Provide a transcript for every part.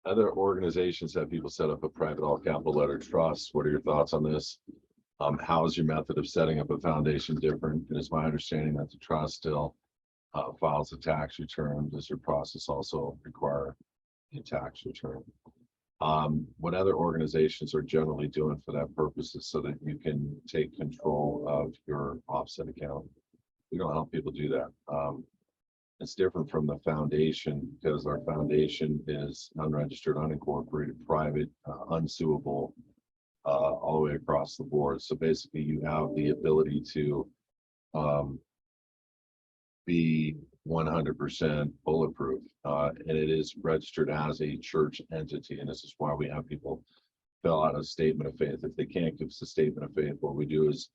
Other organizations have people set up a private all capital letter trust. What are your thoughts on this? How is your method of setting up a foundation different? And it's my understanding that the trust still files a tax return. Does your process also require a tax return? What other organizations are generally doing for that purpose is so that you can take control of your offset account. We don't help people do that. It's different from the foundation because our foundation is unregistered, unincorporated, private, unsuable, all the way across the board. So basically, you have the ability to um, be 100% bulletproof, and it is registered as a church entity. And this is why we have people fill out a statement of faith. If they can't give us a statement of faith, what we do is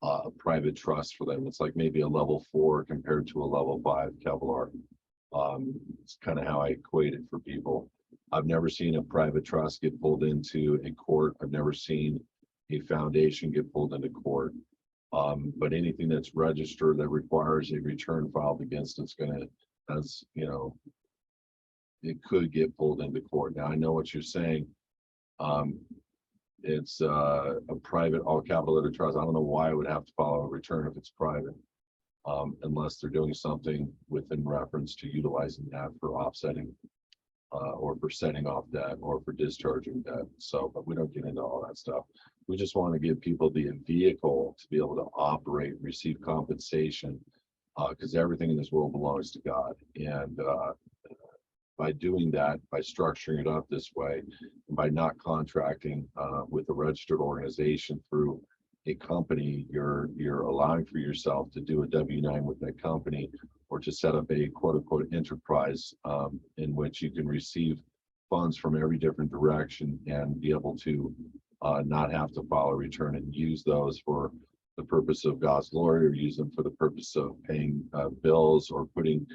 a private trust for them. It's like maybe a level 4 compared to a level 5 Kevlar. It's kind of how I equate it for people. I've never seen a private trust get pulled into a court. I've never seen a foundation get pulled into court. But anything that's registered that requires a return filed against it's going to, as you know, it could get pulled into court. Now I know what you're saying. It's a private all capital letter trust. I don't know why I would have to file a return if it's private, unless they're doing something within reference to utilizing that for offsetting or for setting off debt or for discharging debt. So, but we don't get into all that stuff. We just want to give people the vehicle to be able to operate, receive compensation, because everything in this world belongs to God. And by doing that, by structuring it up this way, and by not contracting with a registered organization through a company, you're allowing for yourself to do a W-9 with that company, or to set up a quote unquote enterprise in which you can receive funds from every different direction and be able to not have to file a return and use those for the purpose of God's glory, or use them for the purpose of paying bills or putting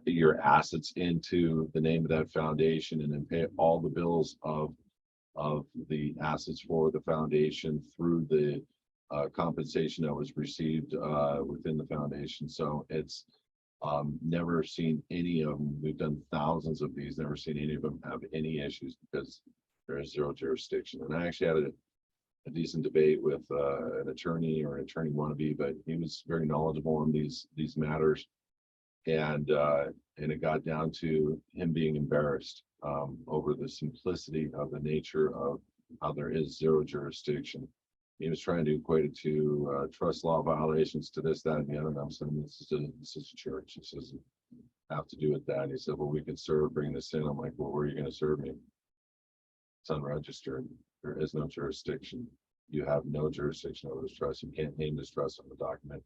your assets into the name of that foundation, and then pay all the bills of the assets for the foundation through the compensation that was received within the foundation. So it's never seen any of them. We've done thousands of these, never seen any of them have any issues because there is zero jurisdiction. And I actually had a decent debate with an attorney or an attorney wannabe, but he was very knowledgeable on these matters. And it got down to him being embarrassed over the simplicity of the nature of how there is zero jurisdiction. He was trying to equate it to trust law violations, to this, that, and the other. And I'm saying this is a church. This doesn't have to do with that. And he said, well, we can bring this in. I'm like, well, where are you going to serve me? It's unregistered. There is no jurisdiction. You have no jurisdiction over this trust. You can't name this trust on the document,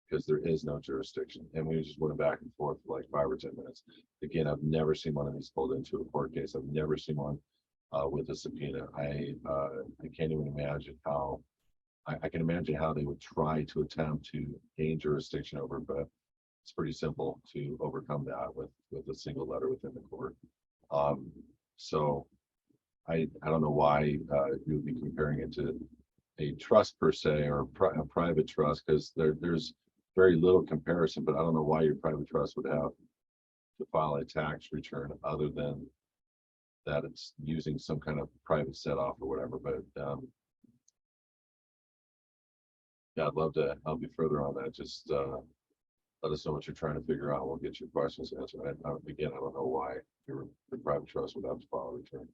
because there is no jurisdiction. And we just went back and forth for like 5 or 10 minutes. Again, I've never seen one of these pulled into a court case. I've never seen one with a subpoena. I can't even imagine how, I can imagine how they would try to attempt to gain jurisdiction over, but it's pretty simple to overcome that with a single letter within the court. So I don't know why you would be comparing it to a trust per se, or a private trust, because there's very little comparison. But I don't know why your private trust would have to file a tax return other than that it's using some kind of private set off or whatever. But yeah, I'd love to help you further on that. Just let us know what you're trying to figure out. We'll get your questions answered. Again, I don't know why your private trust would have to file a return.